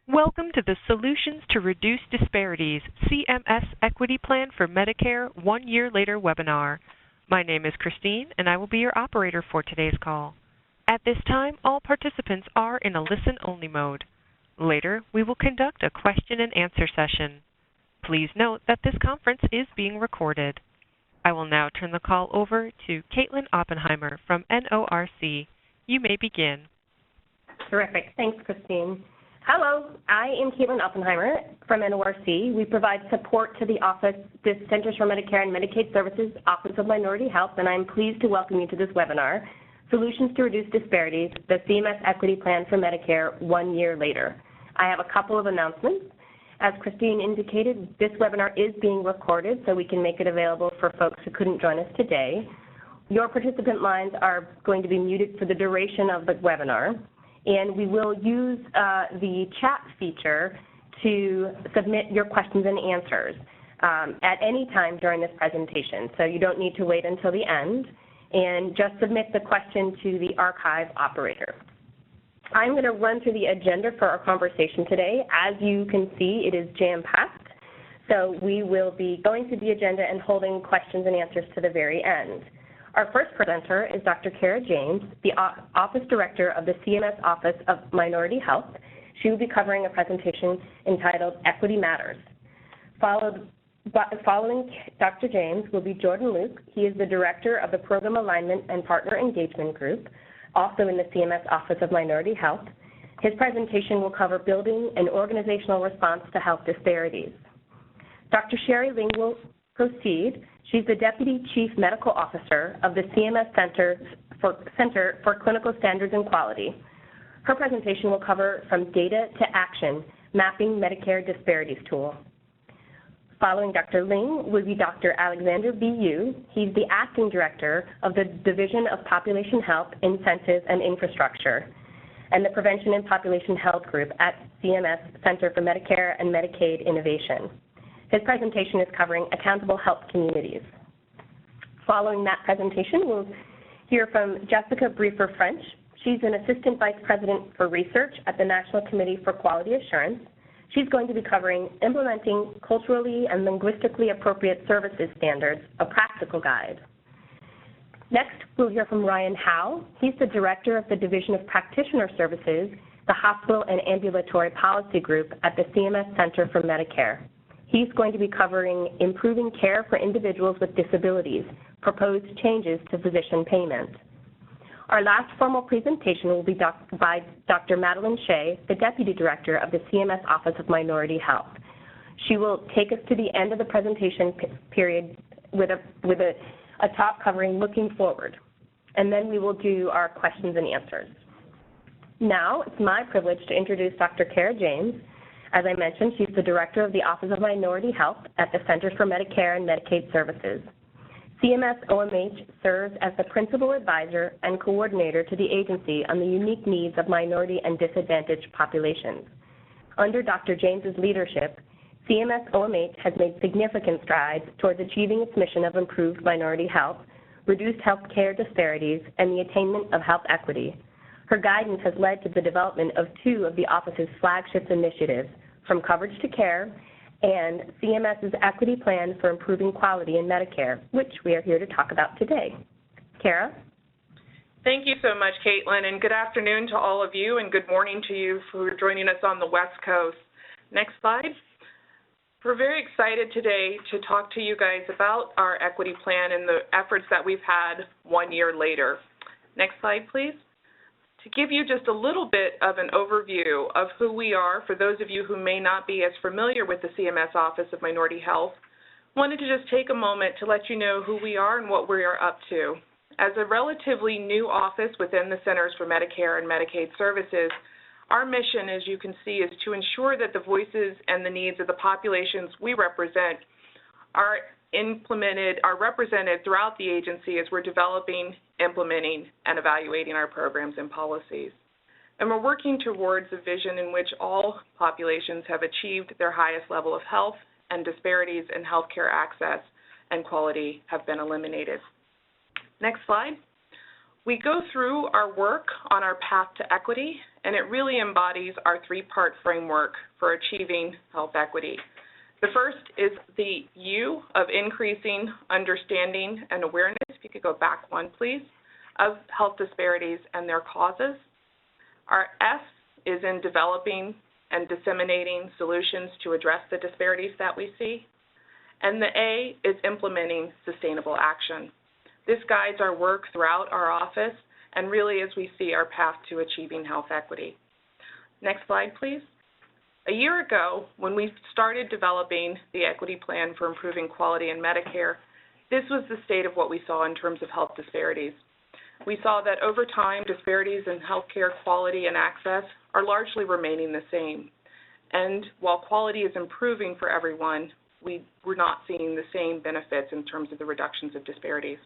Welcome to the Solutions to Reduce Disparities CMS Equity Plan for Medicare 1 Year Later webinar. My name is Christine and I will be your operator for today's call. At this time, all participants are in a listen-only mode. Later, we will conduct a question and answer session. Please note that this conference is being recorded. I will now turn the call over to Caitlin Oppenheimer from NORC. You may begin. Terrific. Thanks, Christine. Hello, I am Caitlin Oppenheimer from NORC. We provide support to the Centers for Medicare and Medicaid Services Office of Minority Health, and I'm pleased to welcome you to this webinar, Solutions to Reduce Disparities, the CMS Equity Plan for Medicare 1 Year Later. I have a couple of announcements. As Christine indicated, this webinar is being recorded so we can make it available for folks who couldn't join us today. Your participant lines are going to be muted for the duration of the webinar. And we will use the chat feature to submit your questions and answers at any time during this presentation. So you don't need to wait until the end, and just submit the question to the archive operator. I'm going to run through the agenda for our conversation today. As you can see, it is jam-packed. So we will be going through the agenda and holding questions and answers to the very end. Our first presenter is Dr. Kara James, the Office Director of the CMS Office of Minority Health. She will be covering a presentation entitled Equity Matters. Following Dr. James will be Jordan Luke. He is the Director of the Program Alignment and Partner Engagement Group, also in the CMS Office of Minority Health. His presentation will cover building an organizational response to health disparities. Dr. Sherry Ling will proceed. She's the Deputy Chief Medical Officer of the CMS Center for Clinical Standards and Quality. Her presentation will cover From Data to Action, Mapping Medicare Disparities Tool. Following Dr. Ling will be Dr. Alexander B. Yu. He's the Acting Director of the Division of Population Health, Incentives, and Infrastructure, and the Prevention and Population Health Group at CMS Center for Medicare and Medicaid Innovation. His presentation is covering accountable health communities. Following that presentation, we'll hear from Jessica Briefer-French. She's an Assistant Vice President for Research at the National Committee for Quality Assurance. She's going to be covering Implementing Culturally and Linguistically Appropriate Services Standards, a Practical Guide. Next, we'll hear from Ryan Howe. He's the Director of the Division of Practitioner Services, the Hospital and Ambulatory Policy Group at the CMS Center for Medicare. He's going to be covering Improving Care for Individuals with Disabilities, Proposed Changes to Physician Payment. Our last formal presentation will be by Dr. Madeline Shea, the Deputy Director of the CMS Office of Minority Health. She will take us to the end of the presentation period with a talk covering Looking Forward, and then we will do our questions and answers. Now, it's my privilege to introduce Dr. Kara James. As I mentioned, she's the Director of the Office of Minority Health at the Centers for Medicare and Medicaid Services. CMS OMH serves as the principal advisor and coordinator to the agency on the unique needs of minority and disadvantaged populations. Under Dr. James's leadership, CMS OMH has made significant strides towards achieving its mission of improved minority health, reduced health care disparities, and the attainment of health equity. Her guidance has led to the development of two of the office's flagship initiatives, From Coverage to Care and CMS's Equity Plan for Improving Quality in Medicare, which we are here to talk about today. Kara? Thank you so much, Caitlin, and good afternoon to all of you, and good morning to you for joining us on the West Coast. Next slide. We're very excited today to talk to you guys about our equity plan and the efforts that we've had 1 year later. Next slide, please. To give you just a little bit of an overview of who we are, for those of you who may not be as familiar with the CMS Office of Minority Health, wanted to just take a moment to let you know who we are and what we are up to. As a relatively new office within the Centers for Medicare and Medicaid Services, our mission, as you can see, is to ensure that the voices and the needs of the populations we represent are represented throughout the agency as we're developing, implementing, and evaluating our programs and policies. And we're working towards a vision in which all populations have achieved their highest level of health and disparities in healthcare access and quality have been eliminated. Next slide. We go through our work on our path to equity, and it really embodies our three-part framework for achieving health equity. The first is the U of increasing understanding and awareness, if you could go back one, please, of health disparities and their causes. Our S is in developing and disseminating solutions to address the disparities that we see. And the A is implementing sustainable action. This guides our work throughout our office and really as we see our path to achieving health equity. Next slide, please. A year ago, when we started developing the equity plan for improving quality in Medicare, this was the state of what we saw in terms of health disparities. We saw that over time, disparities in healthcare quality and access are largely remaining the same. And while quality is improving for everyone, we're not seeing the same benefits in terms of the reductions of disparities.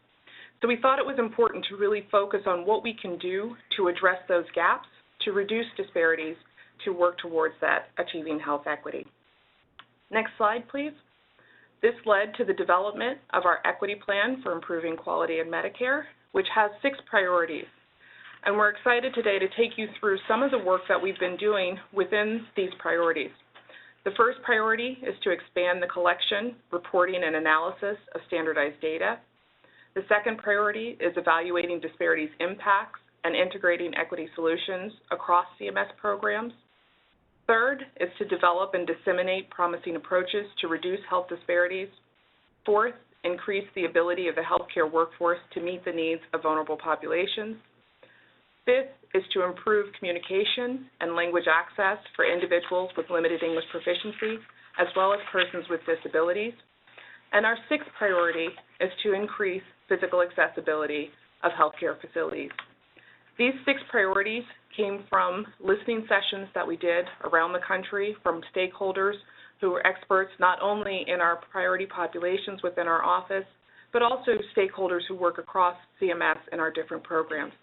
So we thought it was important to really focus on what we can do to address those gaps, to reduce disparities, to work towards that achieving health equity. Next slide, please. This led to the development of our equity plan for improving quality in Medicare, which has 6 priorities. And we're excited today to take you through some of the work that we've been doing within these priorities. The first priority is to expand the collection, reporting, and analysis of standardized data. The second priority is evaluating disparities impacts and integrating equity solutions across CMS programs. Third is to develop and disseminate promising approaches to reduce health disparities. Fourth, increase the ability of the healthcare workforce to meet the needs of vulnerable populations. Fifth is to improve communication and language access for individuals with limited English proficiency, as well as persons with disabilities. And our 6th priority is to increase physical accessibility of healthcare facilities. These 6 priorities came from listening sessions that we did around the country from stakeholders who were experts not only in our priority populations within our office, but also stakeholders who work across CMS and our different programs.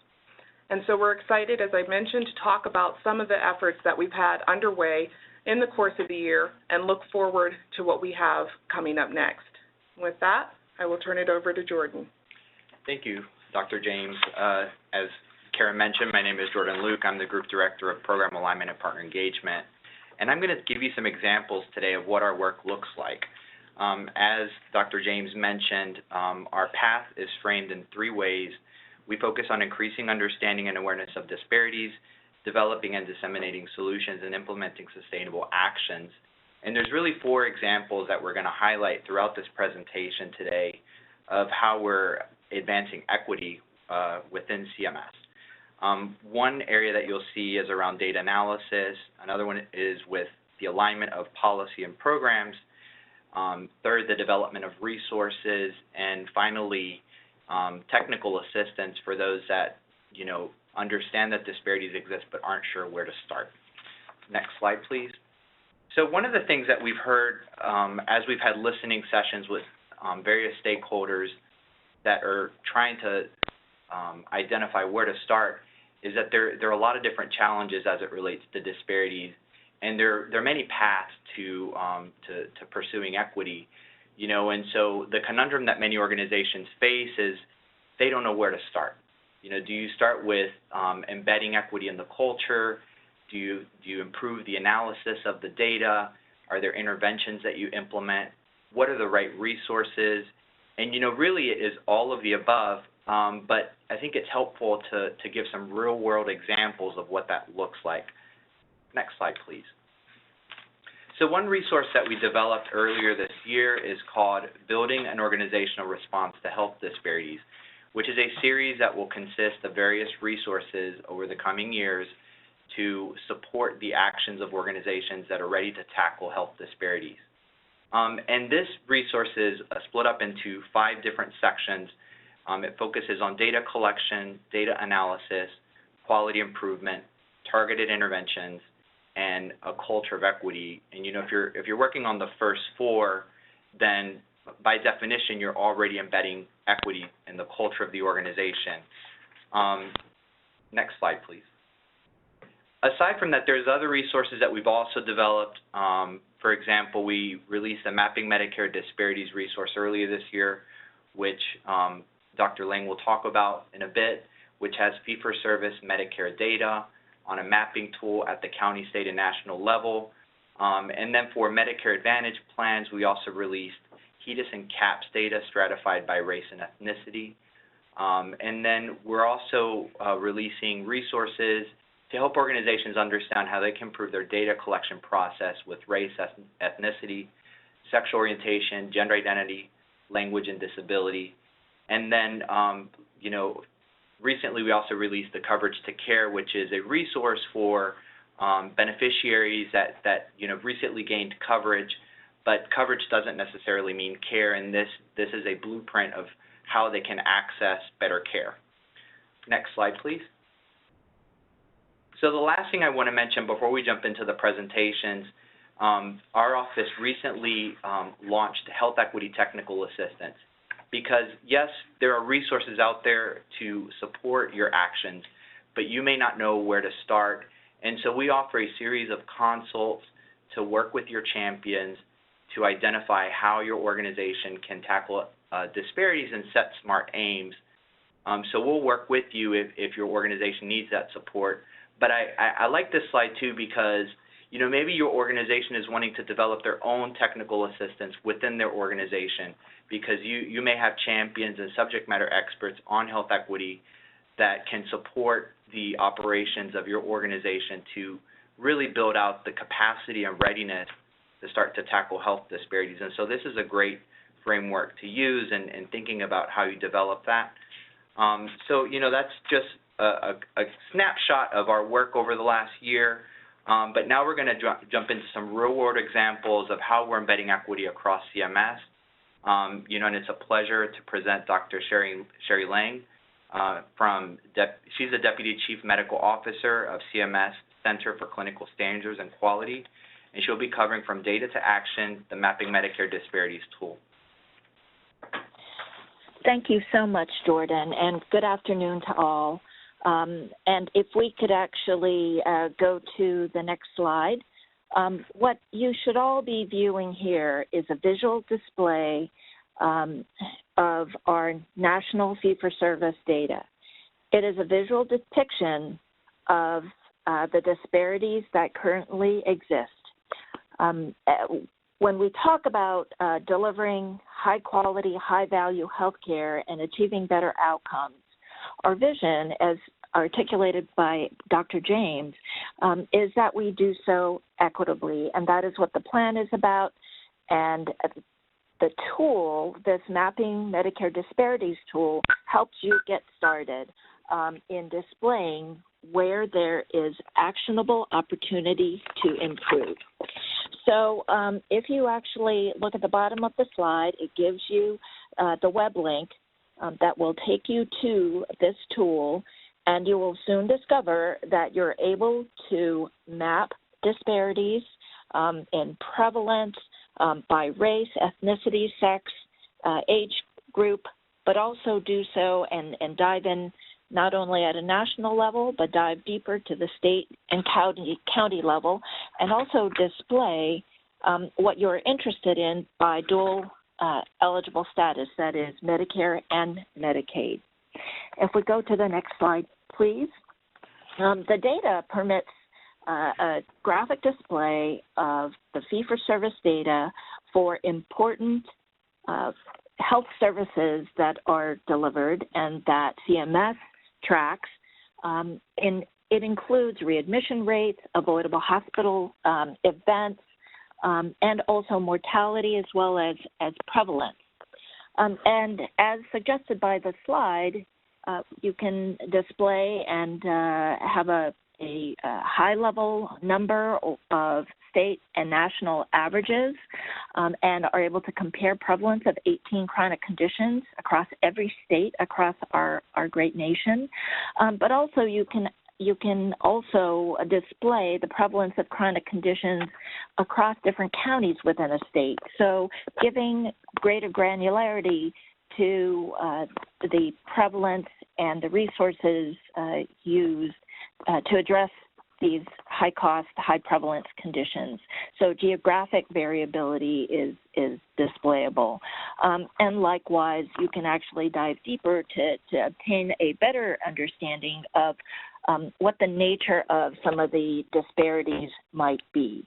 And so we're excited, as I mentioned, to talk about some of the efforts that we've had underway in the course of the year and look forward to what we have coming up next. With that, I will turn it over to Jordan. Thank you, Dr. James. As Karen mentioned, my name is Jordan Luke. I'm the Group Director of Program Alignment and Partner Engagement. And I'm going to give you some examples today of what our work looks like. As Dr. James mentioned, our path is framed in 3 ways. We focus on increasing understanding and awareness of disparities, developing and disseminating solutions, and implementing sustainable actions. And there's really 4 examples that we're going to highlight throughout this presentation today of how we're advancing equity within CMS. One area that you'll see is around data analysis. Another one is with the alignment of policy and programs. Third, the development of resources. And finally, technical assistance for those that, understand that disparities exist but aren't sure where to start. Next slide, please. So one of the things that we've heard as we've had listening sessions with various stakeholders that are trying to identify where to start is that there are a lot of different challenges as it relates to disparities, and there are many paths to pursuing equity, and so the conundrum that many organizations face is they don't know where to start. Do you start with embedding equity in the culture? Do you improve the analysis of the data? Are there interventions that you implement? What are the right resources? And, really it is all of the above, but I think it's helpful to give some real-world examples of what that looks like. Next slide, please. So one resource that we developed earlier this year is called Building an Organizational Response to Health Disparities, which is a series that will consist of various resources over the coming years to support the actions of organizations that are ready to tackle health disparities. And this resource is split up into 5 different sections. It focuses on data collection, data analysis, quality improvement, targeted interventions, and a culture of equity. And if you're working on the first 4, then by definition you're already embedding equity in the culture of the organization. Next slide, please. Aside from that, there's other resources that we've also developed. For example, we released a Mapping Medicare Disparities resource earlier this year, which Dr. Lang will talk about in a bit, which has fee-for-service Medicare data on a mapping tool at the county, state, and national level. And then for Medicare Advantage plans, we also released HEDIS and CAHPS data stratified by race and ethnicity. And then we're also releasing resources to help organizations understand how they can improve their data collection process with race, ethnicity, sexual orientation, gender identity, language, and disability. And then, you know, recently we also released the Coverage to Care, which is a resource for beneficiaries that you know, recently gained coverage, but coverage doesn't necessarily mean care, and this is a blueprint of how they can access better care. Next slide, please. So the last thing I want to mention before we jump into the presentations, our office recently launched Health Equity Technical Assistance, because yes, there are resources out there to support your actions, but you may not know where to start. And so we offer a series of consults to work with your champions to identify how your organization can tackle disparities and set SMART aims. So we'll work with you if your organization needs that support. But I like this slide too, because you know, maybe your organization is wanting to develop their own technical assistance within their organization, because you may have champions and subject matter experts on health equity that can support the operations of your organization to really build out the capacity and readiness to start to tackle health disparities. And so this is a great framework to use in thinking about how you develop that. So, you know, that's just a snapshot of our work over the last year. But now we're going to jump into some real-world examples of how we're embedding equity across CMS. You know, and it's a pleasure to present Dr. Sherry Lang. She's the Deputy Chief Medical Officer of CMS Center for Clinical Standards and Quality, and she'll be covering from data to action, the Mapping Medicare Disparities tool. Thank you so much, Jordan, and good afternoon to all. And if we could actually go to the next slide, what you should all be viewing here is a visual display of our national fee-for-service data. It is a visual depiction of the disparities that currently exist. When we talk about delivering high-quality, high-value health care and achieving better outcomes, our vision, as articulated by Dr. James, is that we do so equitably, and that is what the plan is about. And the tool, this Mapping Medicare Disparities tool, helps you get started in displaying where there is actionable opportunity to improve. So if you actually look at the bottom of the slide, it gives you the web link that will take you to this tool, and you will soon discover that you're able to map disparities in prevalence by race, ethnicity, sex, age group, but also do so and dive in not only at a national level, but dive deeper to the state and county level, and also display what you're interested in by dual eligible status, that is Medicare and Medicaid. If we go to the next slide, please. The data permits a graphic display of the fee-for-service data for important health services that are delivered and that CMS tracks. It includes readmission rates, avoidable hospital events, and also mortality as well as prevalence. And as suggested by the slide, you can display and have a high-level number of state and national averages and are able to compare prevalence of 18 chronic conditions across every state across our great nation. But also you can also display the prevalence of chronic conditions across different counties within a state, so giving greater granularity to the prevalence and the resources used to address these high-cost, high-prevalence conditions. So geographic variability is displayable. And likewise, you can actually dive deeper to obtain a better understanding of what the nature of some of the disparities might be.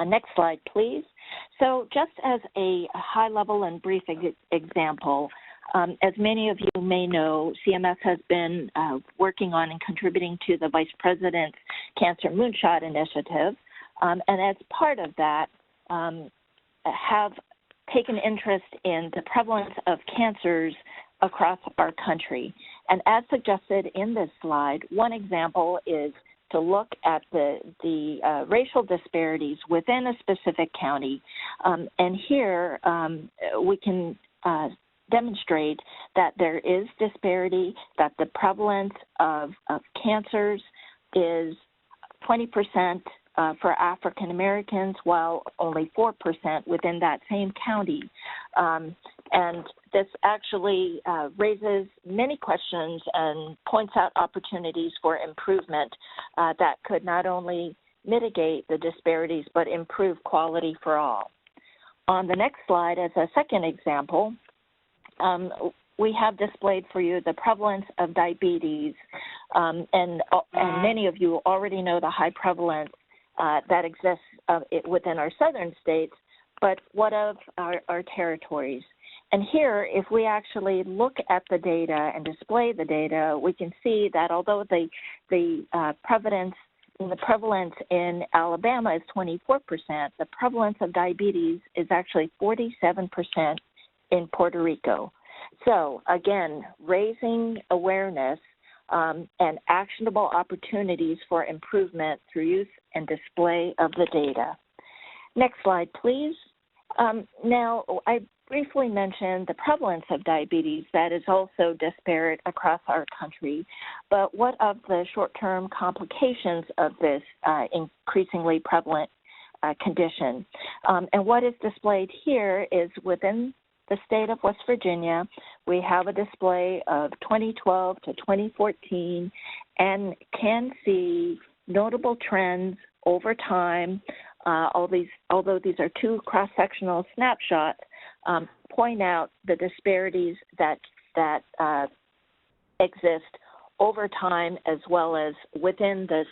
Next slide, please. So just as a high-level and brief example, as many of you may know, CMS has been working on and contributing to the Vice President's Cancer Moonshot Initiative, and as part of that, have taken interest in the prevalence of cancers across our country. And as suggested in this slide, one example is to look at the racial disparities within a specific county. And here we can demonstrate that there is disparity, that the prevalence of cancers is 20% for African Americans, while only 4% within that same county. And this actually raises many questions and points out opportunities for improvement that could not only mitigate the disparities, but improve quality for all. On the next slide, as a second example, we have displayed for you the prevalence of diabetes, and many of you already know the high prevalence that exists within our southern states, but what of our territories? And here, if we actually look at the data and display the data, we can see that although the prevalence in Alabama is 24%, the prevalence of diabetes is actually 47% in Puerto Rico. So again, raising awareness and actionable opportunities for improvement through use and display of the data. Next slide, please. Now, I briefly mentioned the prevalence of diabetes that is also disparate across our country, but what of the short-term complications of this increasingly prevalent condition? And what is displayed here is within the state of West Virginia, we have a display of 2012 to 2014 and can see notable trends over time. Although these are two cross-sectional snapshots, point out the disparities that exist over time as well as within this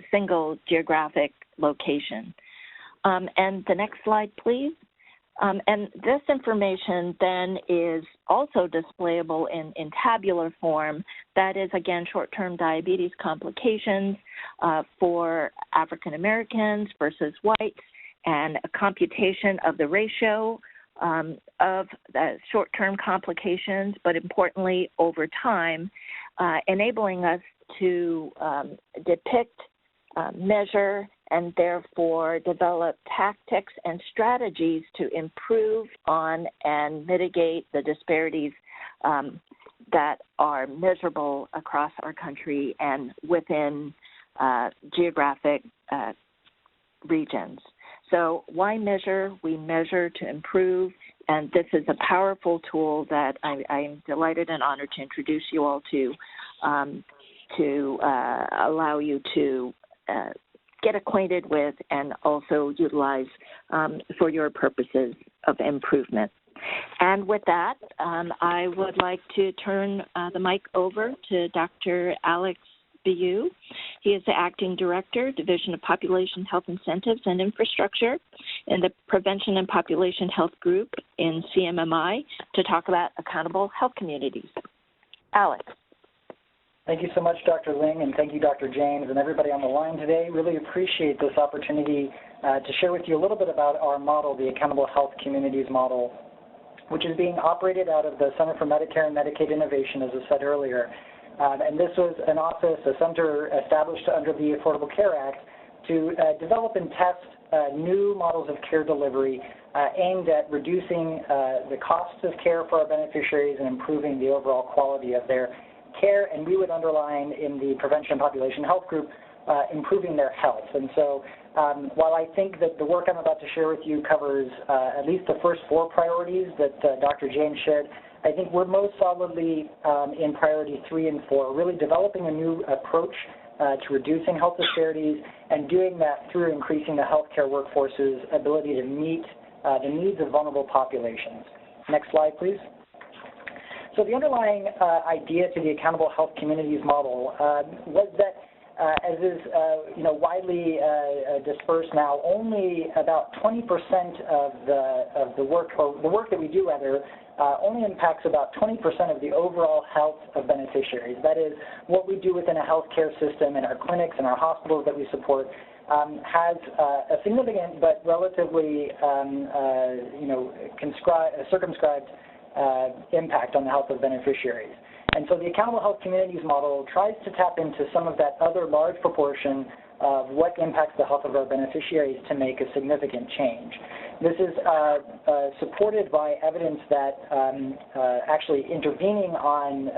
single geographic location. And the next slide, please. And this information then is also displayable in tabular form. That is, again, short-term diabetes complications for African Americans versus whites, and a computation of the ratio of the short-term complications, but importantly over time, enabling us to depict, measure, and therefore develop tactics and strategies to improve on and mitigate the disparities that are measurable across our country and within geographic regions. So why measure? We measure to improve, and this is a powerful tool that I'm delighted and honored to introduce you all to allow you to get acquainted with and also utilize for your purposes of improvement. And with that, I would like to turn the mic over to Dr. Alex Biu. He is the Acting Director, Division of Population Health Incentives and Infrastructure in the Prevention and Population Health Group in CMMI to talk about accountable health communities. Alex. Thank you so much, Dr. Ling, and thank you, Dr. James, and everybody on the line today. Really appreciate this opportunity to share with you a little bit about our model, the Accountable Health Communities model, which is being operated out of the Center for Medicare and Medicaid Innovation, as I said earlier. And this was an office, a center established under the Affordable Care Act to develop and test new models of care delivery aimed at reducing the costs of care for our beneficiaries and improving the overall quality of their care, and we would underline in the Prevention and Population Health Group, improving their health. And so while I think that the work I'm about to share with you covers at least the first 4 priorities that Dr. James shared, I think we're most solidly in priority 3 and 4, really developing a new approach to reducing health disparities, and doing that through increasing the healthcare workforce's ability to meet the needs of vulnerable populations. Next slide, please. So the underlying idea to the Accountable Health Communities model was that, as is widely dispersed now, only about 20% of the work, or the work that we do rather, only impacts about 20% of the overall health of beneficiaries. That is, what we do within a healthcare system in our clinics and our hospitals that we support has a significant but relatively circumscribed impact on the health of beneficiaries. And so the Accountable Health Communities model tries to tap into some of that other large proportion of what impacts the health of our beneficiaries to make a significant change. This is supported by evidence that actually intervening on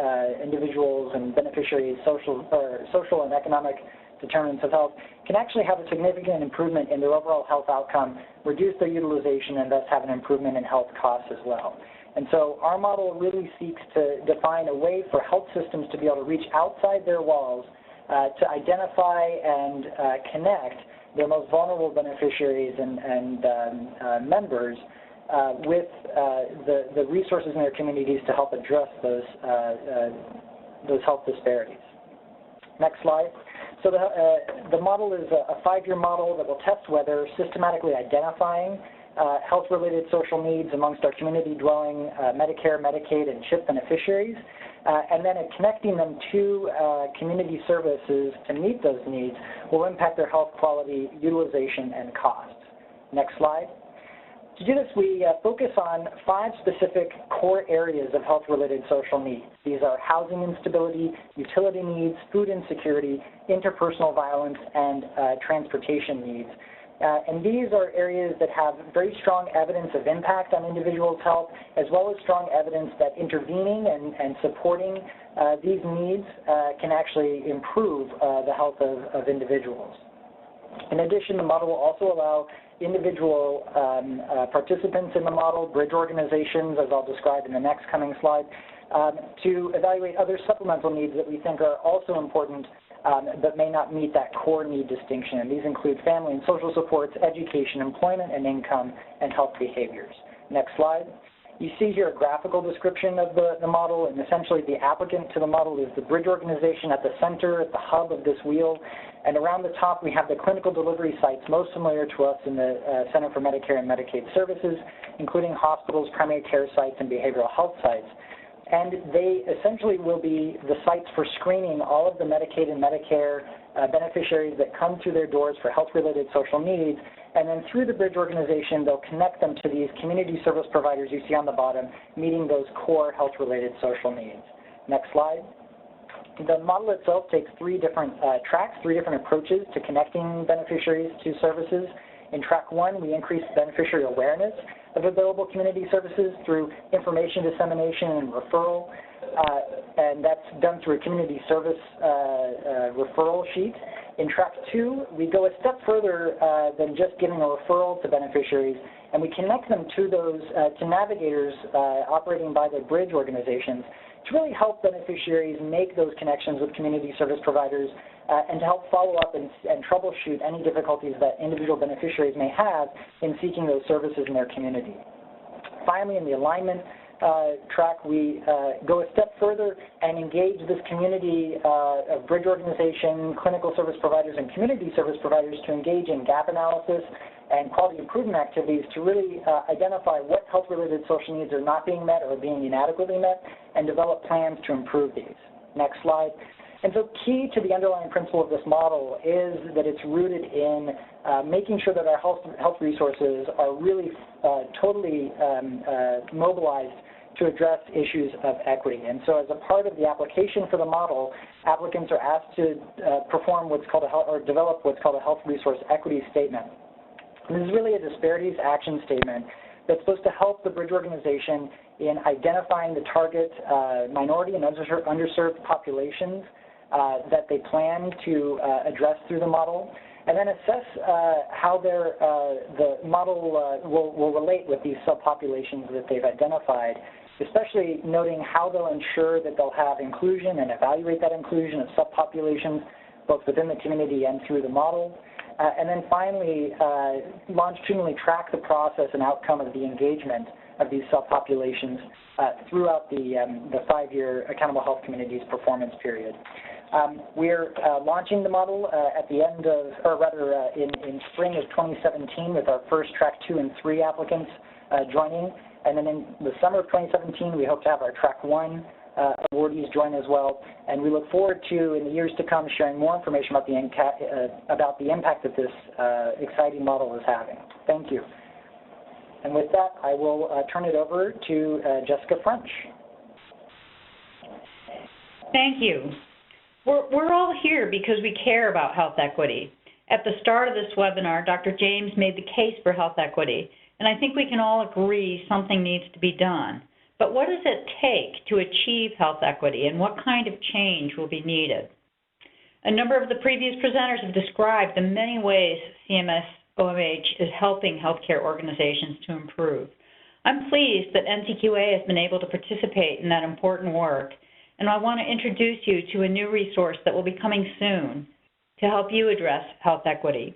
individuals and beneficiaries' social and economic determinants of health can actually have a significant improvement in their overall health outcome, reduce their utilization, and thus have an improvement in health costs as well. And so our model really seeks to define a way for health systems to be able to reach outside their walls to identify and connect their most vulnerable beneficiaries and members with the resources in their communities to help address those health disparities. Next slide. So the model is a 5-year model that will test whether systematically identifying health-related social needs amongst our community-dwelling Medicare, Medicaid, and CHIP beneficiaries, and then connecting them to community services to meet those needs will impact their health quality, utilization, and costs. Next slide. To do this, we focus on 5 specific core areas of health-related social needs. These are housing instability, utility needs, food insecurity, interpersonal violence, and transportation needs. And these are areas that have very strong evidence of impact on individuals' health, as well as strong evidence that intervening and supporting these needs can actually improve the health of individuals. In addition, the model will also allow individual participants in the model, bridge organizations, as I'll describe in the next coming slide, to evaluate other supplemental needs that we think are also important but may not meet that core need distinction. And these include family and social supports, education, employment and income, and health behaviors. Next slide. You see here a graphical description of the model, and essentially the applicant to the model is the bridge organization at the center, at the hub of this wheel, and around the top we have the clinical delivery sites most familiar to us in the Center for Medicare and Medicaid Services, including hospitals, primary care sites, and behavioral health sites. And they essentially will be the sites for screening all of the Medicaid and Medicare beneficiaries that come through their doors for health-related social needs. And then through the bridge organization, they'll connect them to these community service providers you see on the bottom, meeting those core health-related social needs. Next slide. The model itself takes 3 different tracks, 3 different approaches to connecting beneficiaries to services. In track 1, we increase beneficiary awareness of available community services through information dissemination and referral, and that's done through a community service referral sheet. In track 2, we go a step further than just giving a referral to beneficiaries, and we connect them to those to navigators operating by the bridge organizations to really help beneficiaries make those connections with community service providers and to help follow up and troubleshoot any difficulties that individual beneficiaries may have in seeking those services in their community. Finally, in the alignment track, we go a step further and engage this community of bridge organization, clinical service providers, and community service providers to engage in gap analysis and quality improvement activities to really identify what health-related social needs are not being met or being inadequately met and develop plans to improve these. Next slide. And so key to the underlying principle of this model is that it's rooted in making sure that our health resources are really totally mobilized to address issues of equity. And so as a part of the application for the model, applicants are asked to perform what's called develop what's called a health resource equity statement. This is really a disparities action statement that's supposed to help the bridge organization in identifying the target minority and underserved populations that they plan to address through the model, and then assess how the model will relate with these subpopulations that they've identified, especially noting how they'll ensure that they'll have inclusion and evaluate that inclusion of subpopulations, both within the community and through the model. And then finally, longitudinally track the process and outcome of the engagement of these subpopulations throughout the 5-year Accountable Health Communities performance period. We're launching the model at the end of, or rather in spring of 2017 with our first track 2 and 3 applicants joining. And then in the summer of 2017, we hope to have our track 1 awardees join as well. And we look forward to, in the years to come, sharing more information about the impact that this exciting model is having. Thank you. And with that, I will turn it over to Jessica French. Thank you. We're all here because we care about health equity. At the start of this webinar, Dr. James made the case for health equity, and I think we can all agree something needs to be done. But what does it take to achieve health equity, and what kind of change will be needed? A number of the previous presenters have described the many ways CMS OMH is helping healthcare organizations to improve. I'm pleased that NCQA has been able to participate in that important work, and I want to introduce you to a new resource that will be coming soon to help you address health equity.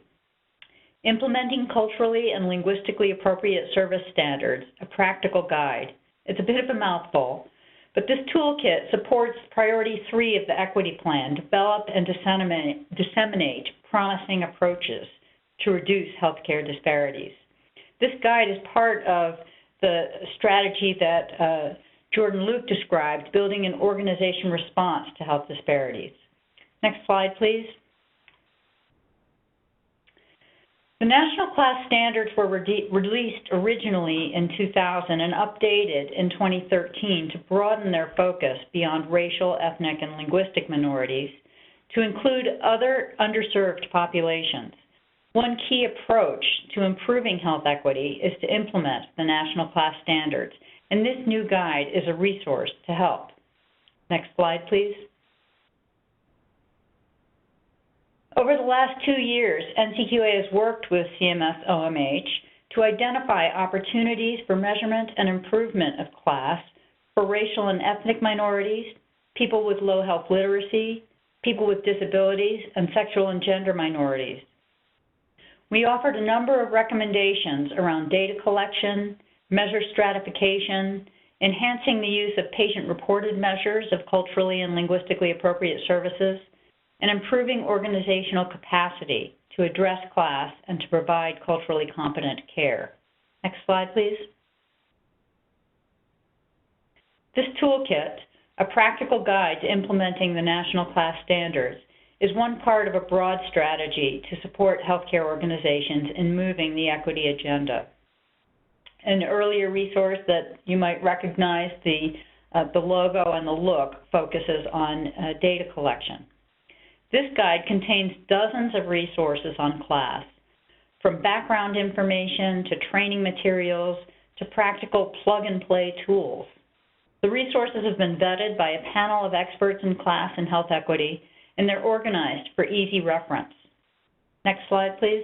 Implementing Culturally and Linguistically Appropriate Service Standards, a Practical Guide. It's a bit of a mouthful, but this toolkit supports Priority 3 of the Equity Plan, develop and disseminate promising approaches to reduce healthcare disparities. This guide is part of the strategy that Jordan Luke described, building an organization response to health disparities. Next slide, please. The National CLAS standards were released originally in 2000 and updated in 2013 to broaden their focus beyond racial, ethnic, and linguistic minorities to include other underserved populations. One key approach to improving health equity is to implement the National CLAS standards, and this new guide is a resource to help. Next slide, please. Over the last 2 years, NCQA has worked with CMS OMH to identify opportunities for measurement and improvement of CLAS for racial and ethnic minorities, people with low health literacy, people with disabilities, and sexual and gender minorities. We offered a number of recommendations around data collection, measure stratification, enhancing the use of patient-reported measures of culturally and linguistically appropriate services, and improving organizational capacity to address CLAS and to provide culturally competent care. Next slide, please. This toolkit, a practical guide to implementing the National CLAS standards, is one part of a broad strategy to support healthcare organizations in moving the equity agenda. An earlier resource that you might recognize, the logo and the look, focuses on data collection. This guide contains dozens of resources on CLAS, from background information to training materials to practical plug-and-play tools. The resources have been vetted by a panel of experts in CLAS and health equity, and they're organized for easy reference. Next slide, please.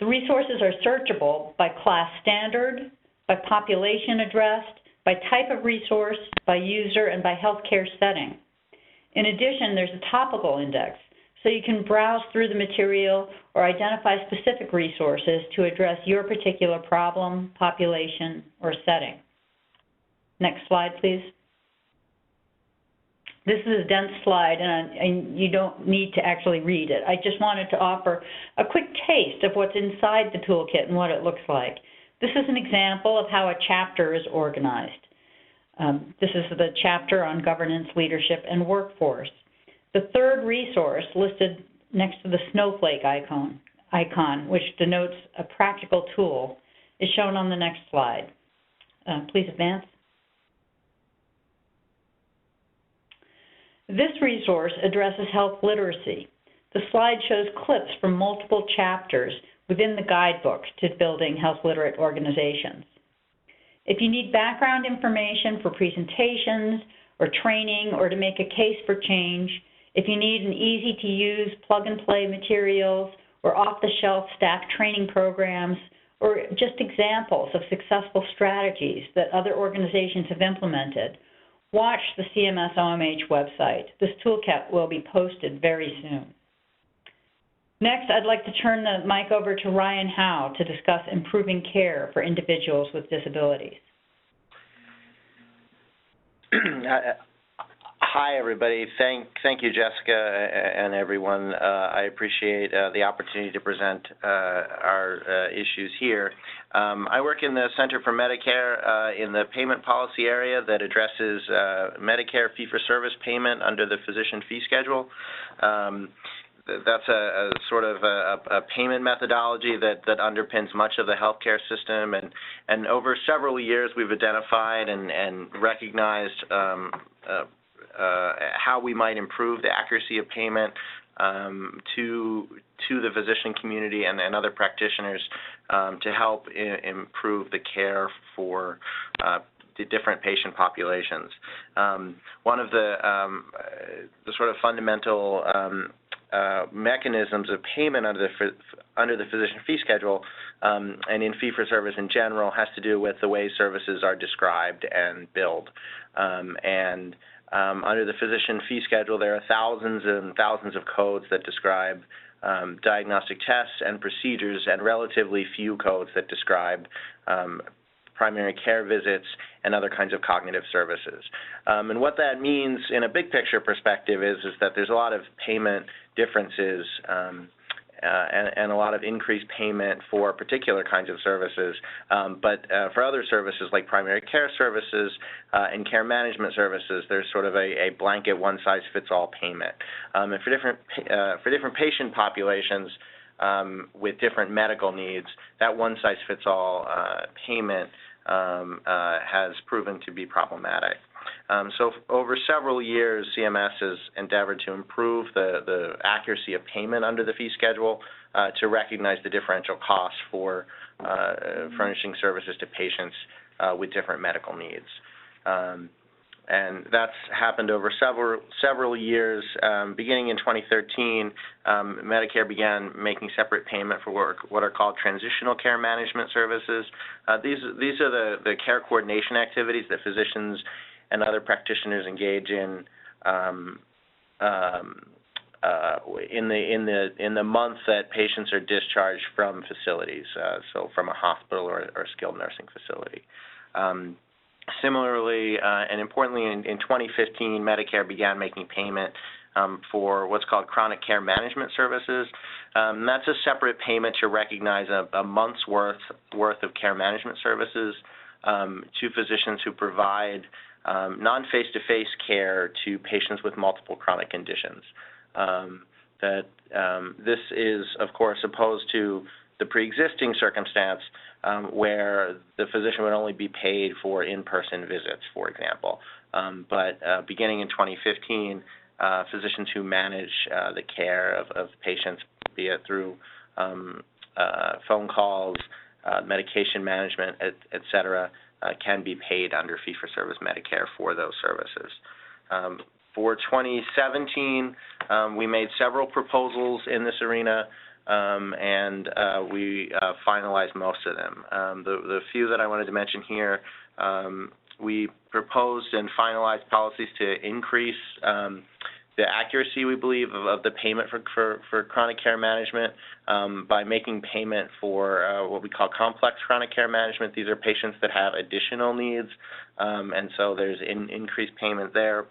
The resources are searchable by CLAS standard, by population addressed, by type of resource, by user, and by healthcare setting. In addition, there's a topical index, so you can browse through the material or identify specific resources to address your particular problem, population, or setting. Next slide, please. This is a dense slide, and you don't need to actually read it. I just wanted to offer a quick taste of what's inside the toolkit and what it looks like. This is an example of how a chapter is organized. This is the chapter on governance, leadership, and workforce. The third resource listed next to the snowflake icon, which denotes a practical tool, is shown on the next slide. Please advance. This resource addresses health literacy. The slide shows clips from multiple chapters within the guidebook to building health literate organizations. If you need background information for presentations or training or to make a case for change, if you need an easy-to-use plug-and-play materials or off-the-shelf staff training programs, or just examples of successful strategies that other organizations have implemented, watch the CMS OMH website. This toolkit will be posted very soon. Next, I'd like to turn the mic over to Ryan Howe to discuss improving care for individuals with disabilities. Hi, everybody. Thank you, Jessica, and everyone. I appreciate the opportunity to present our issues here. I work in the Center for Medicare in the payment policy area that addresses Medicare fee-for-service payment under the physician fee schedule. That's a sort of a payment methodology that underpins much of the healthcare system, and over several years we've identified and recognized how we might improve the accuracy of payment to the physician community and other practitioners to help improve the care for the different patient populations. One of the sort of fundamental mechanisms of payment under the physician fee schedule and in fee-for-service in general has to do with the way services are described and billed. Under the physician fee schedule, there are thousands and thousands of codes that describe diagnostic tests and procedures, and relatively few codes that describe primary care visits and other kinds of cognitive services. And what that means in a big picture perspective is that there's a lot of payment differences and a lot of increased payment for particular kinds of services, but for other services like primary care services and care management services, there's sort of a blanket one-size-fits-all payment. And for different patient populations with different medical needs, that one-size-fits-all payment has proven to be problematic. So over several years, CMS has endeavored to improve the accuracy of payment under the fee schedule to recognize the differential costs for furnishing services to patients with different medical needs. And that's happened over several years. Beginning in 2013, Medicare began making separate payment for what are called transitional care management services. These are the care coordination activities that physicians and other practitioners engage in the month that patients are discharged from facilities, so from a hospital or skilled nursing facility. Similarly, and importantly, in 2015, Medicare began making payment for what's called chronic care management services. That's a separate payment to recognize a month's worth of care management services to physicians who provide non-face-to-face care to patients with multiple chronic conditions. This is, of course, opposed to the pre-existing circumstance where the physician would only be paid for in-person visits, for example. But beginning in 2015, physicians who manage the care of patients, be it through phone calls, medication management, et cetera, can be paid under fee-for-service Medicare for those services. For 2017, we made several proposals in this arena, and we finalized most of them. The few that I wanted to mention here, we proposed and finalized policies to increase the accuracy, we believe, of the payment for chronic care management by making payment for what we call complex chronic care management. These are patients that have additional needs, and so there's increased payment there,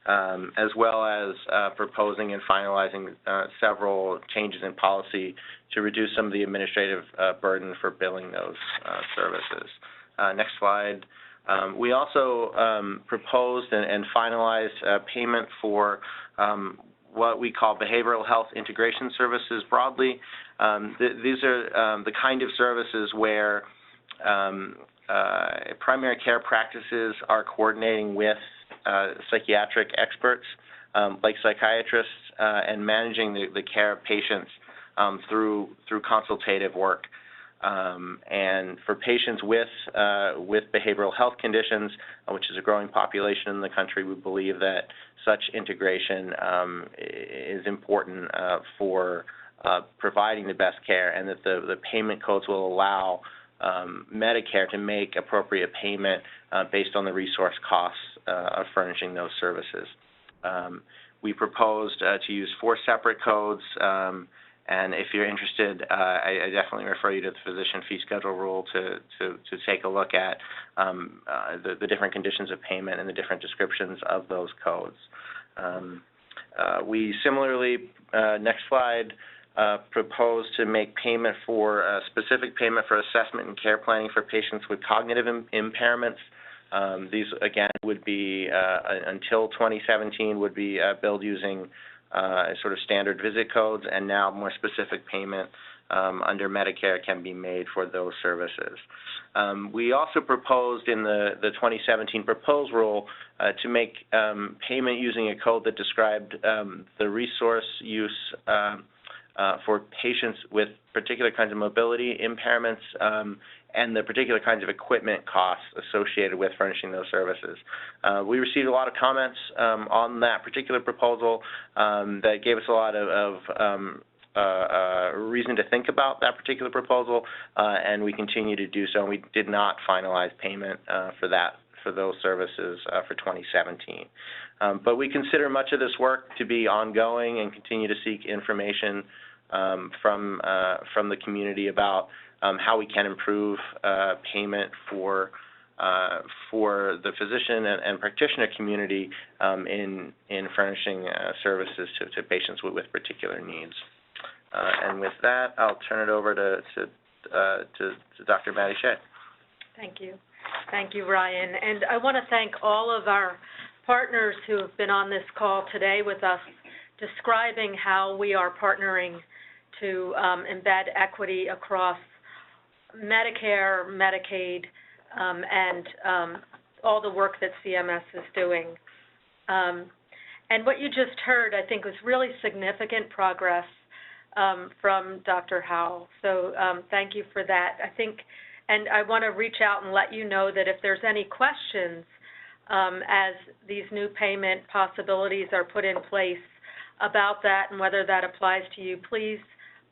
as well as proposing and finalizing several changes in policy to reduce some of the administrative burden for billing those services. Next slide. We also proposed and finalized payment for what we call behavioral health integration services broadly. These are the kind of services where primary care practices are coordinating with psychiatric experts like psychiatrists and managing the care of patients through consultative work. And for patients with behavioral health conditions, which is a growing population in the country, we believe that such integration is important for providing the best care, and that the payment codes will allow Medicare to make appropriate payment based on the resource costs of furnishing those services. We proposed to use 4 separate codes, and if you're interested, I definitely refer you to the physician fee schedule rule to take a look at the different conditions of payment and the different descriptions of those codes. We similarly, next slide, propose to make payment for specific payment for assessment and care planning for patients with cognitive impairments. These, again, would be, until 2017, would be billed using sort of standard visit codes, and now more specific payment under Medicare can be made for those services. We also proposed in the 2017 proposed rule to make payment using a code that described the resource use for patients with particular kinds of mobility impairments and the particular kinds of equipment costs associated with furnishing those services. We received a lot of comments on that particular proposal that gave us a lot of reason to think about that particular proposal, and we continue to do so. And we did not finalize payment for those services for 2017. But we consider much of this work to be ongoing and continue to seek information from the community about how we can improve payment for the physician and practitioner community in furnishing services to patients with particular needs. And with that, I'll turn it over to Dr. Maddie Shea. Thank you. Thank you, Ryan. And I want to thank all of our partners who have been on this call today with us, describing how we are partnering to embed equity across Medicare, Medicaid, and all the work that CMS is doing. And what you just heard, I think, was really significant progress from Dr. Howell. So thank you for that. I think, and I want to reach out and let you know that if there's any questions as these new payment possibilities are put in place about that and whether that applies to you, please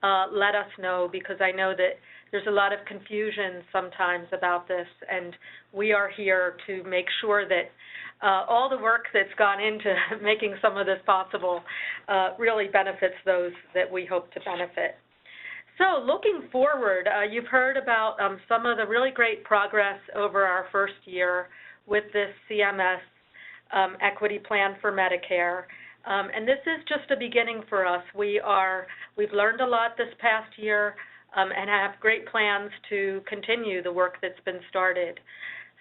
let us know, because I know that there's a lot of confusion sometimes about this, and we are here to make sure that all the work that's gone into making some of this possible really benefits those that we hope to benefit. So looking forward, you've heard about some of the really great progress over our first year with this CMS Equity Plan for Medicare. And this is just a beginning for us. We've learned a lot this past year and have great plans to continue the work that's been started.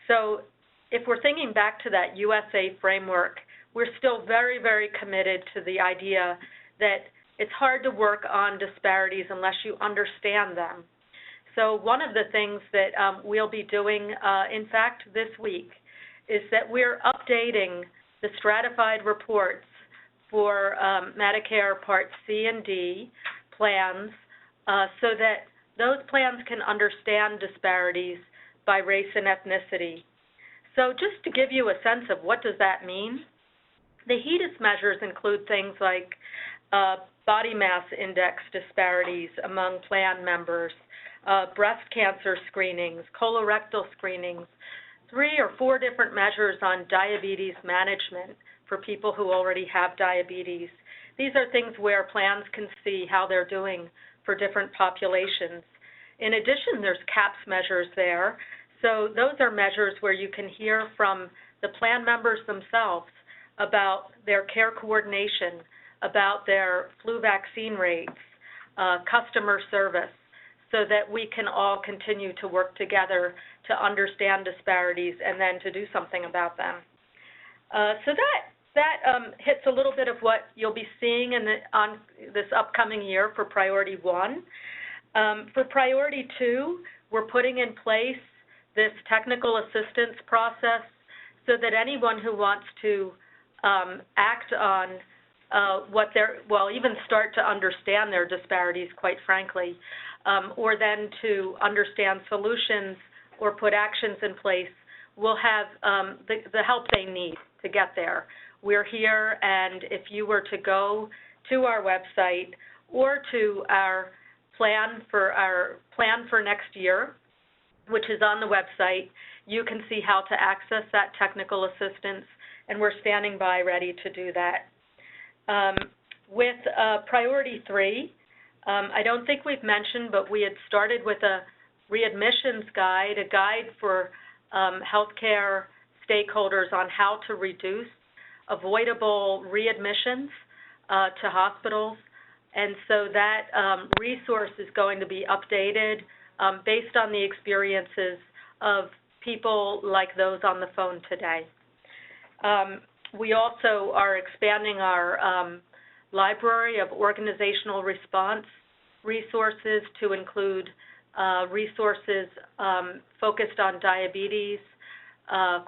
So if we're thinking back to that USA framework, we're still very, very committed to the idea that it's hard to work on disparities unless you understand them. So one of the things that we'll be doing, in fact, this week, is that we're updating the stratified reports for Medicare Part C and D plans so that those plans can understand disparities by race and ethnicity. So just to give you a sense of what does that mean, the HEDIS measures include things like body mass index disparities among plan members, breast cancer screenings, colorectal screenings, 3 or 4 different measures on diabetes management for people who already have diabetes. These are things where plans can see how they're doing for different populations. In addition, there's CAHPS measures there. So those are measures where you can hear from the plan members themselves about their care coordination, about their flu vaccine rates, customer service, so that we can all continue to work together to understand disparities and then to do something about them. So that hits a little bit of what you'll be seeing on this upcoming year for Priority 1. For Priority 2, we're putting in place this technical assistance process so that anyone who wants to act on even start to understand their disparities, quite frankly, or then to understand solutions or put actions in place, will have the help they need to get there. We're here, and if you were to go to our website or to our plan for next year, which is on the website. You can see how to access that technical assistance, and we're standing by ready to do that. With Priority 3, I don't think we've mentioned, but we had started with a readmissions guide, a guide for healthcare stakeholders on how to reduce avoidable readmissions to hospitals. And so that resource is going to be updated based on the experiences of people like those on the phone today. We also are expanding our library of organizational response resources to include resources focused on diabetes,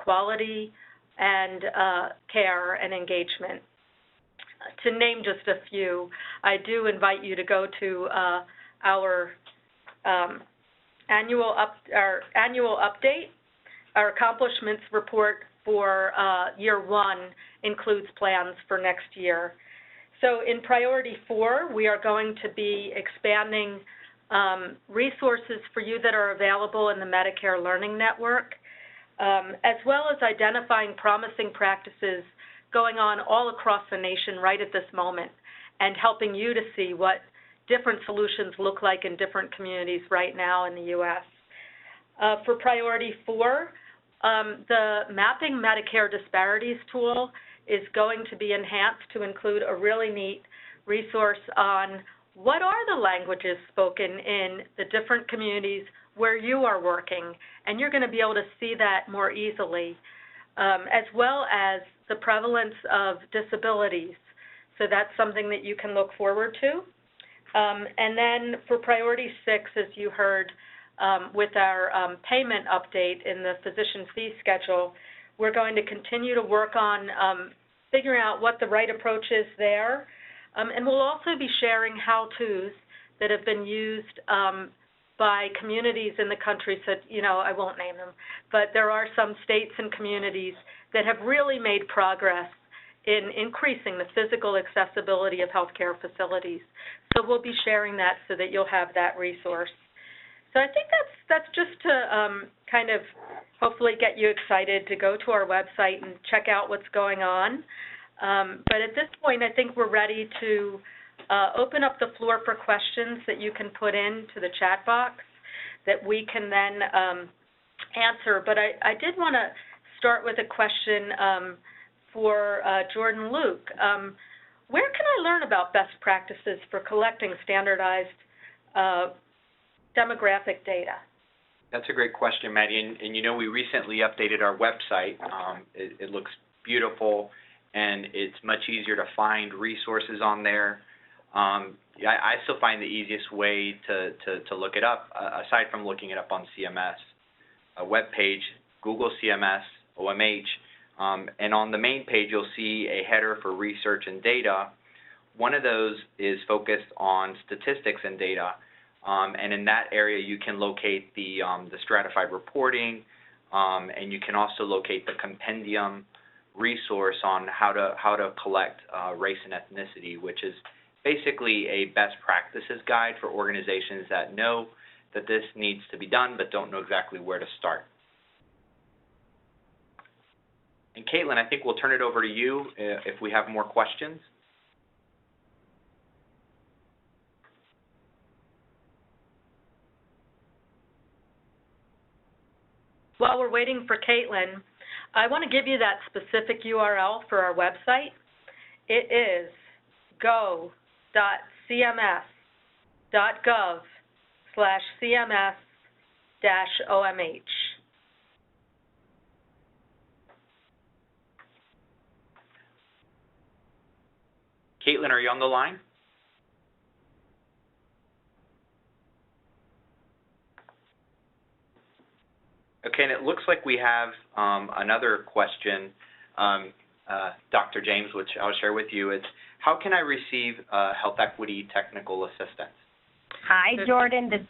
quality, and care and engagement. To name just a few, I do invite you to go to our annual update. Our accomplishments report for year 1 includes plans for next year. So in Priority 4, we are going to be expanding resources for you that are available in the Medicare Learning Network, as well as identifying promising practices going on all across the nation right at this moment and helping you to see what different solutions look like in different communities right now in the U.S. For Priority 4, the Mapping Medicare Disparities tool is going to be enhanced to include a really neat resource on what are the languages spoken in the different communities where you are working, and you're going to be able to see that more easily, as well as the prevalence of disabilities. So that's something that you can look forward to. And then for Priority 6, as you heard with our payment update in the physician fee schedule, we're going to continue to work on figuring out what the right approach is there. And we'll also be sharing how-tos that have been used by communities in the country, so, I won't name them, but there are some states and communities that have really made progress in increasing the physical accessibility of healthcare facilities. So we'll be sharing that so that you'll have that resource. So I think that's just to kind of hopefully get you excited to go to our website and check out what's going on. But at this point, I think we're ready to open up the floor for questions that you can put into the chat box that we can then answer. But I did want to start with a question for Jordan Luke. Where can I learn about best practices for collecting standardized demographic data? That's a great question, Maddie. And we recently updated our website. It looks beautiful, and it's much easier to find resources on there. I still find the easiest way to look it up, aside from looking it up on CMS, a web page, Google CMS, OMH, and on the main page you'll see a header for research and data. One of those is focused on statistics and data, and in that area you can locate the stratified reporting, and you can also locate the compendium resource on how to collect race and ethnicity, which is basically a best practices guide for organizations that know that this needs to be done but don't know exactly where to start. And Caitlin, I think we'll turn it over to you if we have more questions. While we're waiting for Caitlin, I want to give you that specific URL for our website. It is go.cms.gov/CMS-OMH. Caitlin, are you on the line? Okay, and it looks like we have another question, Dr. James, which I'll share with you. It's, how can I receive health equity technical assistance? Hi, Jordan. This is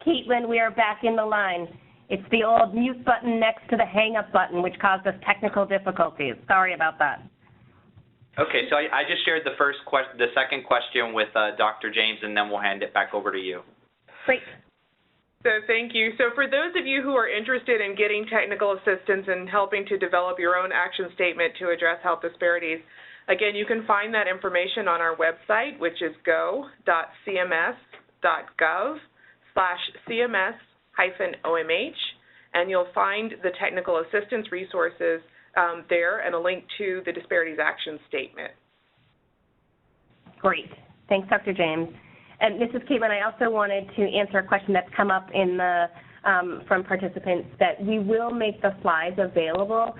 Caitlin. We are back in the line. It's the old mute button next to the hang up button, which caused us technical difficulties. Sorry about that. Okay, so I just shared the second question with Dr. James, and then we'll hand it back over to you. Great. So thank you. So for those of you who are interested in getting technical assistance and helping to develop your own action statement to address health disparities, again, you can find that information on our website, which is go.cms.gov/CMS-OMH, and you'll find the technical assistance resources there and a link to the Disparities Action Statement. Great. Thanks, Dr. James. And Mrs. Caitlin, I also wanted to answer a question that's come up in the, from participants, that we will make the slides available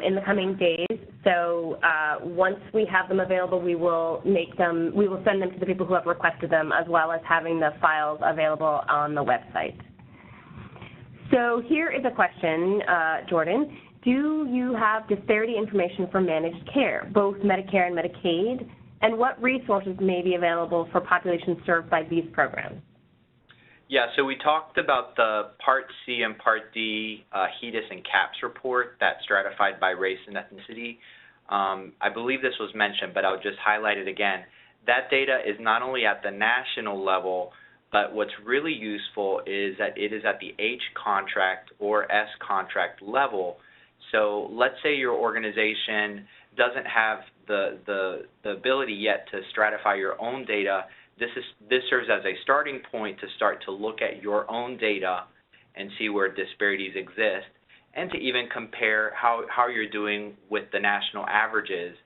in the coming days. So once we have them available, we will send them to the people who have requested them, as well as having the files available on the website. So here is a question, Jordan. Do you have disparity information for managed care, both Medicare and Medicaid? And what resources may be available for populations served by these programs? Yeah, so we talked about the Part C and Part D HEDIS and CAHPS report that's stratified by race and ethnicity. I believe this was mentioned, but I'll just highlight it again. That data is not only at the national level, but what's really useful is that it is at the H contract or S contract level. So let's say your organization doesn't have the ability yet to stratify your own data. This serves as a starting point to start to look at your own data and see where disparities exist, and to even compare how you're doing with the national averages.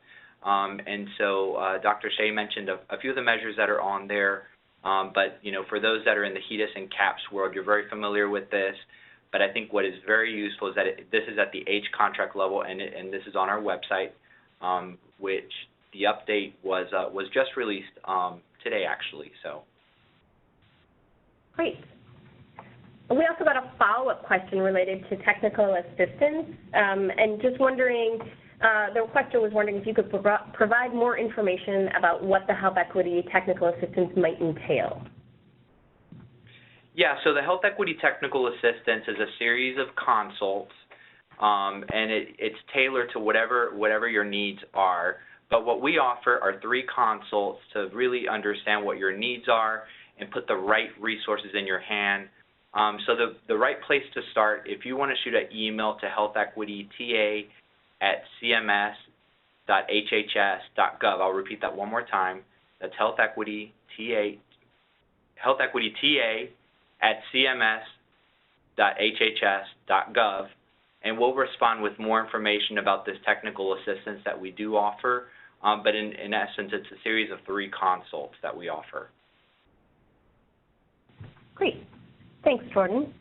And so Dr. Shea mentioned a few of the measures that are on there, but for those that are in the HEDIS and CAHPS world, you're very familiar with this. But I think what is very useful is that this is at the H contract level, and this is on our website, which the update was just released today, actually. So. Great. We also got a follow-up question related to technical assistance, and just wondering, the question was wondering if you could provide more information about what the health equity technical assistance might entail. Yeah, so the health equity technical assistance is a series of consults, and it's tailored to whatever your needs are. But what we offer are 3 consults to really understand what your needs are and put the right resources in your hand. So the right place to start, if you want to shoot an email to healthequityta@cms.hhs.gov, I'll repeat that one more time. That's healthequityta@cms.hhs.gov, and we'll respond with more information about this technical assistance that we do offer. But in essence, it's a series of 3 consults that we offer. Great. Thanks, Jordan.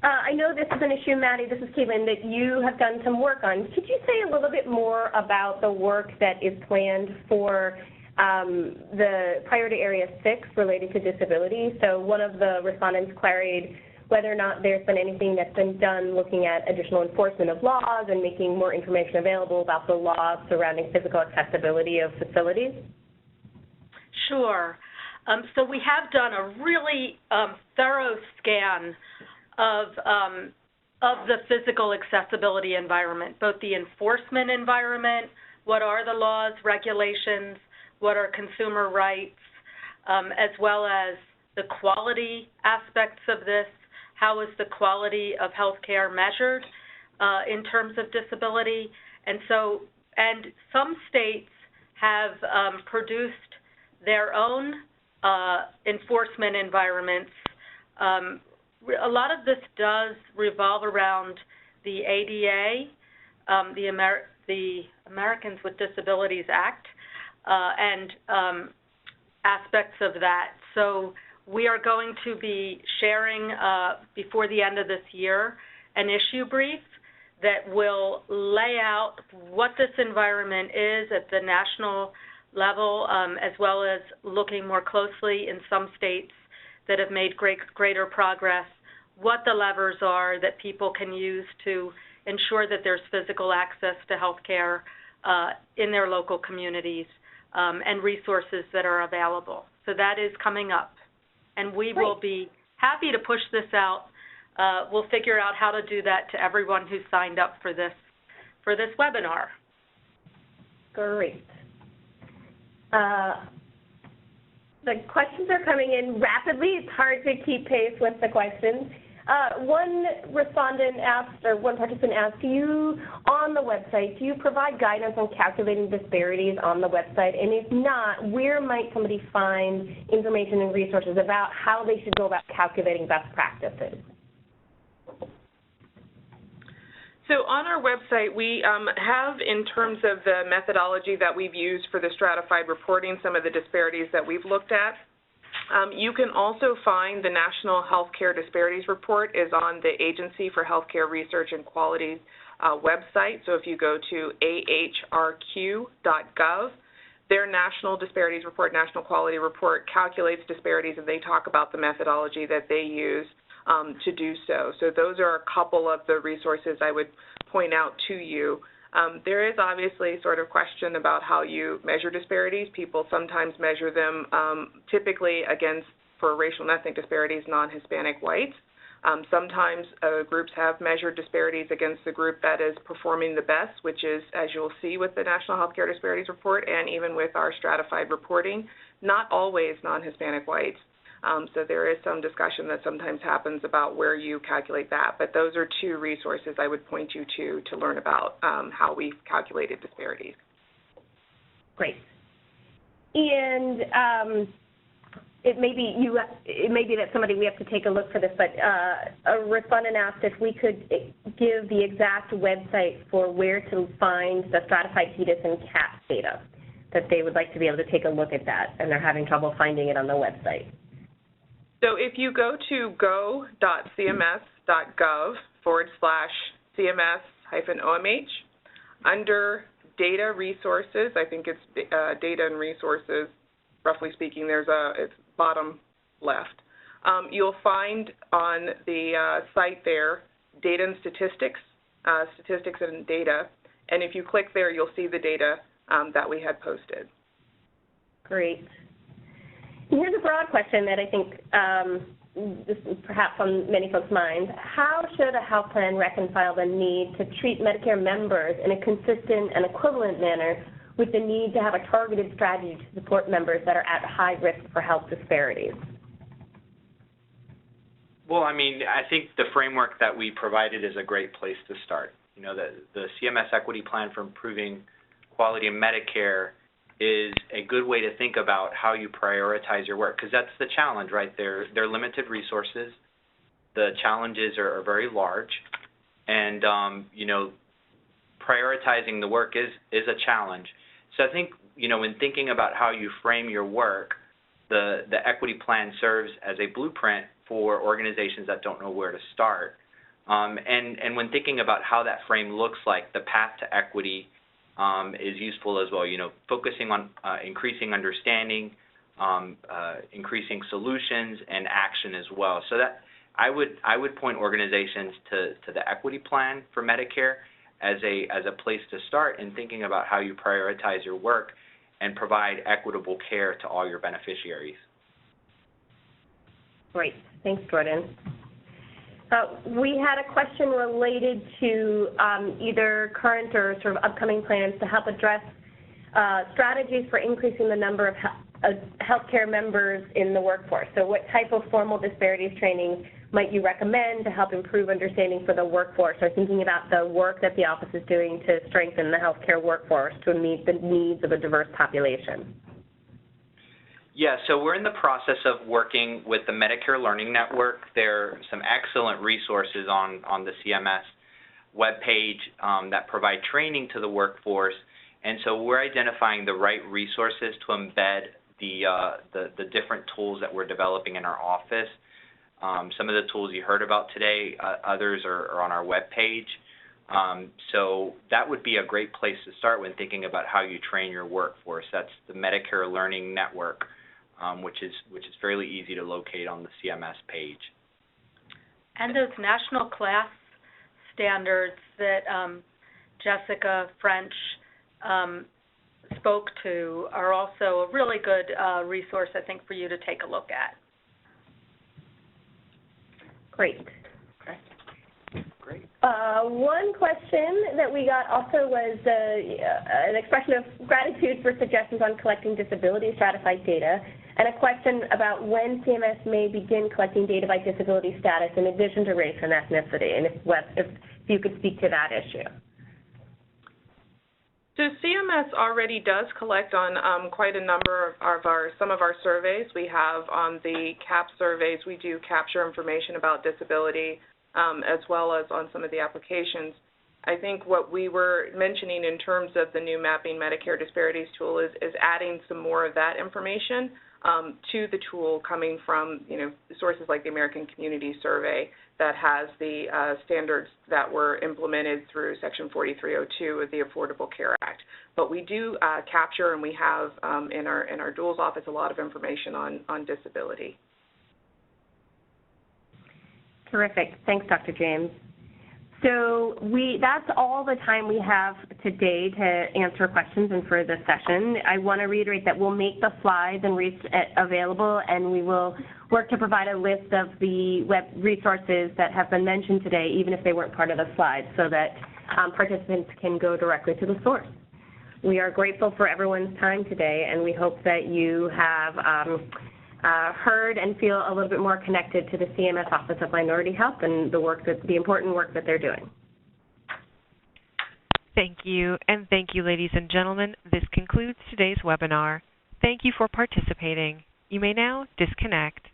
I know this is an issue, Maddie, this is Caitlin, that you have done some work on. Could you say a little bit more about the work that is planned for the Priority Area 6 related to disability? So one of the respondents queried whether or not there's been anything that's been done looking at additional enforcement of laws and making more information available about the laws surrounding physical accessibility of facilities. Sure. So we have done a really thorough scan of the physical accessibility environment, both the enforcement environment, what are the laws, regulations, what are consumer rights, as well as the quality aspects of this. How is the quality of healthcare measured in terms of disability? And some states have produced their own enforcement environments. A lot of this does revolve around the ADA, the Americans with Disabilities Act, and aspects of that. So we are going to be sharing before the end of this year an issue brief that will lay out what this environment is at the national level, as well as looking more closely in some states that have made greater progress, what the levers are that people can use to ensure that there's physical access to health care in their local communities, and resources that are available. So that is coming up. And we will be happy to push this out. We'll figure out how to do that to everyone who signed up for this webinar. Great. The questions are coming in rapidly. It's hard to keep pace with the questions. One respondent asked, or one participant asked, on the website, do you provide guidance on calculating disparities on the website? And if not, where might somebody find information and resources about how they should go about calculating best practices? So on our website, we have, in terms of the methodology that we've used for the stratified reporting, some of the disparities that we've looked at. You can also find the National Healthcare Disparities Report is on the Agency for Healthcare Research and Quality website. So if you go to ahrq.gov, their National Disparities Report, National Quality Report, calculates disparities, and they talk about the methodology that they use to do so. So those are a couple of the resources I would point out to you. There is obviously sort of question about how you measure disparities. People sometimes measure them typically against, for racial and ethnic disparities, non-Hispanic whites. Sometimes groups have measured disparities against the group that is performing the best, which is, as you'll see with the National Healthcare Disparities Report and even with our stratified reporting, not always non-Hispanic whites. So there is some discussion that sometimes happens about where you calculate that, but those are two resources I would point you to learn about how we've calculated disparities. Great. And it may be that somebody, we have to take a look for this, but a respondent asked if we could give the exact website for where to find the stratified HEDIS and CAT data, that they would like to be able to take a look at that, and they're having trouble finding it on the website. So if you go to go.cms.gov/CMS-OMH, under Data Resources, I think it's Data and Resources, roughly speaking, it's bottom left. You'll find on the site there, Data and Statistics, Statistics and Data, and if you click there, you'll see the data that we had posted. Great. Here's a broad question that I think this is perhaps on many folks' minds. How should a health plan reconcile the need to treat Medicare members in a consistent and equivalent manner with the need to have a targeted strategy to support members that are at high risk for health disparities? Well, I mean, I think the framework that we provided is a great place to start. You know, the CMS Equity Plan for Improving Quality in Medicare is a good way to think about how you prioritize your work, because that's the challenge, right? They're limited resources. The challenges are very large, and you know, prioritizing the work is a challenge. So I think, you know, in thinking about how you frame your work, the equity plan serves as a blueprint for organizations that don't know where to start. And when thinking about how that frame looks like, the path to equity is useful as well, you know, focusing on increasing understanding, increasing solutions and action as well. So that I would point organizations to the equity plan for Medicare as a place to start in thinking about how you prioritize your work and provide equitable care to all your beneficiaries. Great. Thanks, Jordan. We had a question related to either current or sort of upcoming plans to help address strategies for increasing the number of healthcare members in the workforce. So what type of formal disparities training might you recommend to help improve understanding for the workforce, or thinking about the work that the office is doing to strengthen the healthcare workforce to meet the needs of a diverse population? Yeah, so we're in the process of working with the Medicare Learning Network. There are some excellent resources on the CMS webpage that provide training to the workforce, and so we're identifying the right resources to embed the different tools that we're developing in our office. Some of the tools you heard about today, others are on our webpage. So that would be a great place to start when thinking about how you train your workforce. That's the Medicare Learning Network, which is fairly easy to locate on the CMS page. And those national CLAS standards that Jessica French spoke to are also a really good resource, I think, for you to take a look at. Great. Okay. Great. One question that we got also was an expression of gratitude for suggestions on collecting disability stratified data. and a question about when CMS may begin collecting data by disability status in addition to race and ethnicity, and if you could speak to that issue. So CMS already does collect on quite a number of some of our surveys. We have on the CAP surveys, we do capture information about disability as well as on some of the applications. I think what we were mentioning in terms of the new Mapping Medicare Disparities tool is adding some more of that information to the tool coming from, sources like the American Community Survey that has the standards that were implemented through Section 4302 of the Affordable Care Act. But we do capture, and we have in our duals office, a lot of information on disability. Terrific. Thanks, Dr. James. So that's all the time we have today to answer questions and for this session. I want to reiterate that we'll make the slides and available, and we will work to provide a list of the web resources that have been mentioned today, even if they weren't part of the slides, so that participants can go directly to the source. We are grateful for everyone's time today, and we hope that you have heard and feel a little bit more connected to the CMS Office of Minority Health and the important work that they're doing. Thank you, and thank you, ladies and gentlemen. This concludes today's webinar. Thank you for participating. You may now disconnect.